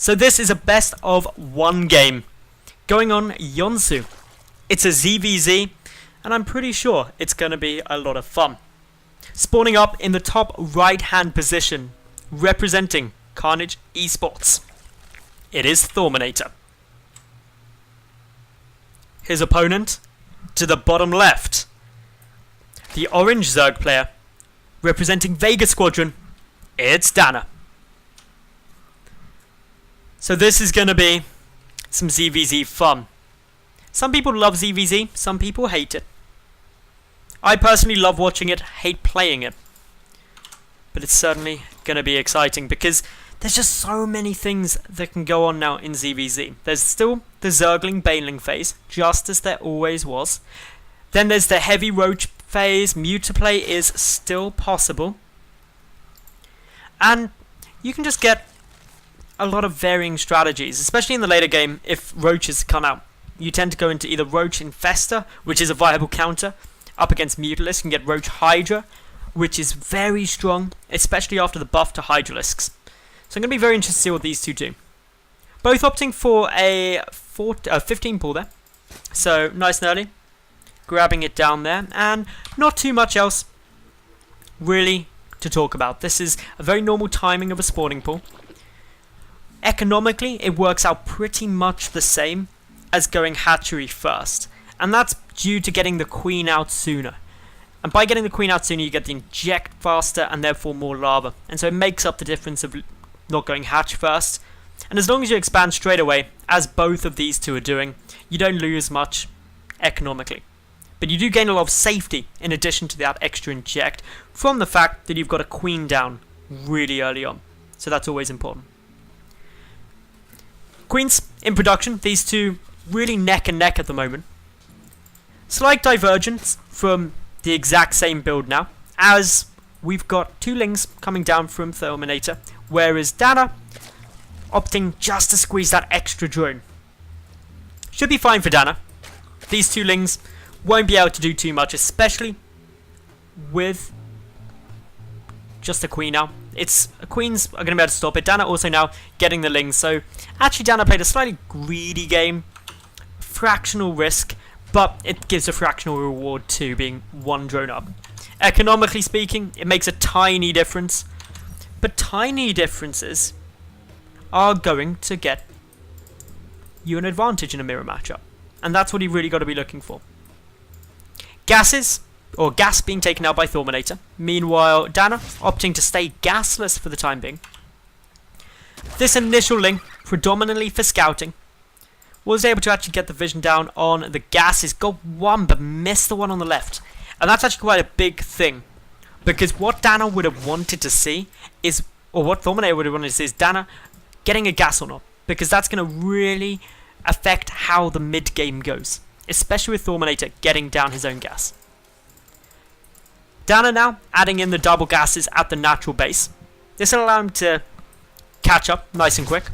So this is a best of one game going on Yonsu. It's a ZvZ, and I'm pretty sure it's going to be a lot of fun. Spawning up in the top right hand position, representing Carnage Esports, it is Thorminator. His opponent, to the bottom left, the orange Zerg player, representing Vega Squadron, it's DaNa. So this is going to be some ZvZ fun. Some people love ZvZ, some people hate it. I personally love watching it, hate playing it. But it's certainly going to be exciting because there's just so many things that can go on now in ZvZ. There's still the Zergling Baneling phase, just as there always was. Then there's the heavy roach phase, mutaplay is still possible. And you can just get a lot of varying strategies, especially in the later game if roaches come out. You tend to go into either Roach Infester, which is a viable counter, up against Mutalisk. You can get Roach Hydra, which is very strong, especially after the buff to Hydralisks. So I'm going to be very interested to see what these two do. Both opting for a 15 pull there, so nice and early. Grabbing it down there, and not too much else really to talk about. This is a very normal timing of a spawning pool. Economically, it works out pretty much the same as going hatchery first, and that's due to getting the queen out sooner. And by getting the queen out sooner, you get the inject faster and therefore more lava, and so it makes up the difference of not going hatch first. And as long as you expand straight away, as both of these two are doing, you don't lose much economically. But you do gain a lot of safety in addition to that extra inject from the fact that you've got a queen down really early on, so that's always important. Queens in production, these two really neck and neck at the moment. Slight divergence from the exact same build now, as we've got two lings coming down from Thorminator, whereas DaNa opting just to squeeze that extra drone. Should be fine for DaNa. These two lings won't be able to do too much, especially with just a queen now. Queens are going to be able to stop it. DaNa also now getting the lings, so actually DaNa played a slightly greedy game. Fractional risk, but it gives a fractional reward too, being one drone up. Economically speaking, it makes a tiny difference, but tiny differences are going to get you an advantage in a mirror matchup, and that's what you really got to be looking for. Gases, or gas being taken out by Thorminator. Meanwhile, DaNa opting to stay gasless for the time being. This initial link, predominantly for scouting, was able to actually get the vision down on the gases. Got one, but missed the one on the left. And that's actually quite a big thing, because what DaNa would have wanted to see is, or what Thorminator would have wanted to see is DaNa getting a gas or not, because that's going to really affect how the mid game goes, especially with Thorminator getting down his own gas. DaNa now adding in the double gases at the natural base. This will allow him to catch up nice and quick.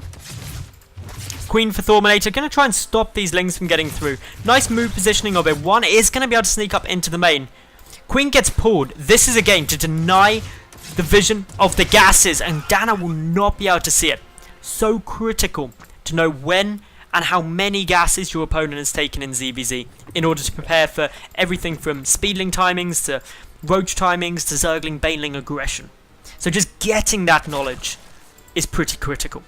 Queen for Thorminator, going to try and stop these lings from getting through. Nice move positioning of it. One is going to be able to sneak up into the main. Queen gets pulled. This is again to deny the vision of the gases, and DaNa will not be able to see it. So critical to know when and how many gases your opponent has taken in ZvZ in order to prepare for everything from speedling timings to roach timings to Zergling Baneling aggression. So just getting that knowledge is pretty critical.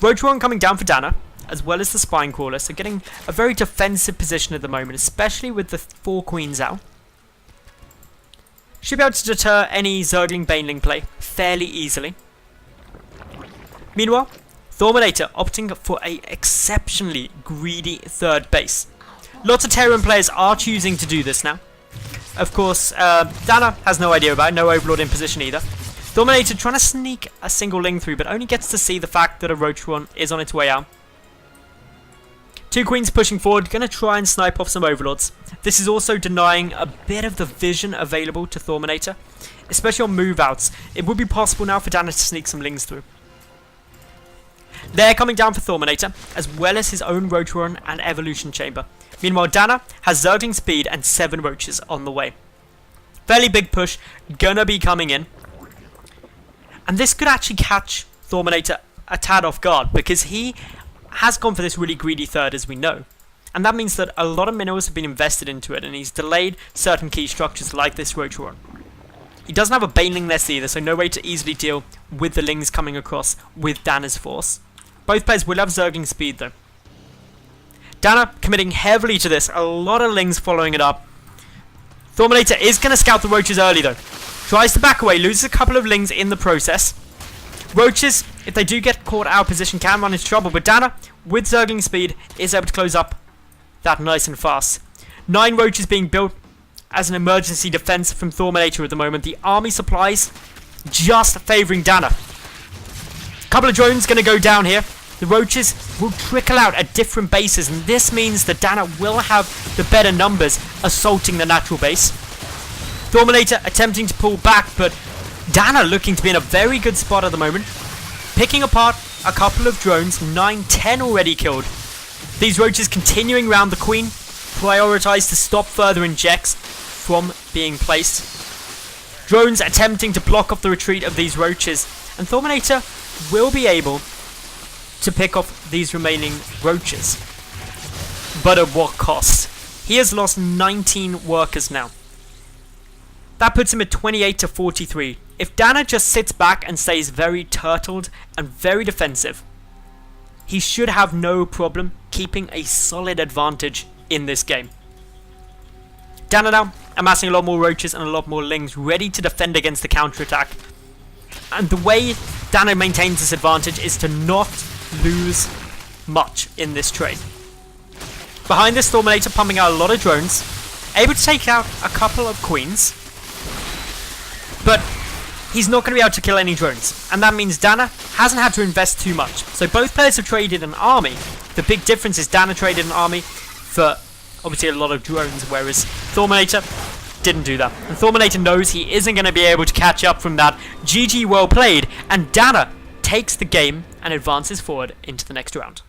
Roach Warren coming down for DaNa, as well as the Spine Crawler, so getting a very defensive position at the moment, especially with the 4 queens out. Should be able to deter any Zergling Baneling play fairly easily. Meanwhile, Thorminator opting for a exceptionally greedy third base. Lots of Terran players are choosing to do this now. Of course, DaNa has no idea about it, no Overlord in position either. Thorminator trying to sneak a single ling through, but only gets to see the fact that a Roach one is on its way out. 2 queens pushing forward, going to try and snipe off some Overlords. This is also denying a bit of the vision available to Thorminator, especially on move outs. It would be possible now for DaNa to sneak some lings through. They're coming down for Thorminator, as well as his own Roach Run and Evolution Chamber. Meanwhile, DaNa has Zergling Speed and 7 Roaches on the way. Fairly big push, gonna be coming in. And this could actually catch Thorminator a tad off guard because he has gone for this really greedy third, as we know. And that means that a lot of minerals have been invested into it, and he's delayed certain key structures like this roach run. He doesn't have a Baneling nest either, so no way to easily deal with the Lings coming across with DaNa's force. Both players will have Zergling speed though. DaNa committing heavily to this, a lot of Lings following it up. Thorminator is going to scout the roaches early though. Tries to back away, loses a couple of Lings in the process. Roaches, if they do get caught out of position, can run into trouble, but DaNa, with Zergling speed, is able to close up that nice and fast. 9 roaches being built as an emergency defense from Thorminator at the moment. The army supplies just favouring DaNa. Couple of drones going to go down here. The roaches will trickle out at different bases, and this means that DaNa will have the better numbers assaulting the natural base. Thorminator attempting to pull back, but DaNa looking to be in a very good spot at the moment. Picking apart a couple of drones, 9, 10 already killed. These roaches continuing around the queen, prioritized to stop further injects from being placed. Drones attempting to block off the retreat of these roaches, and Thorminator will be able to pick off these remaining roaches. But at what cost? He has lost 19 workers now. That puts him at 28 to 43. If DaNa just sits back and stays very turtled and very defensive, he should have no problem keeping a solid advantage in this game. DaNa now amassing a lot more roaches and a lot more Lings ready to defend against the counterattack. And the way DaNa maintains this advantage is to not lose much in this trade. Behind this, Thorminator pumping out a lot of drones, able to take out a couple of queens, but he's not going to be able to kill any drones, and that means DaNa hasn't had to invest too much. So both players have traded an army. The big difference is DaNa traded an army for obviously a lot of drones, whereas Thorminator didn't do that. And Thorminator knows he isn't going to be able to catch up from that. GG, well played, and DaNa takes the game and advances forward into the next round.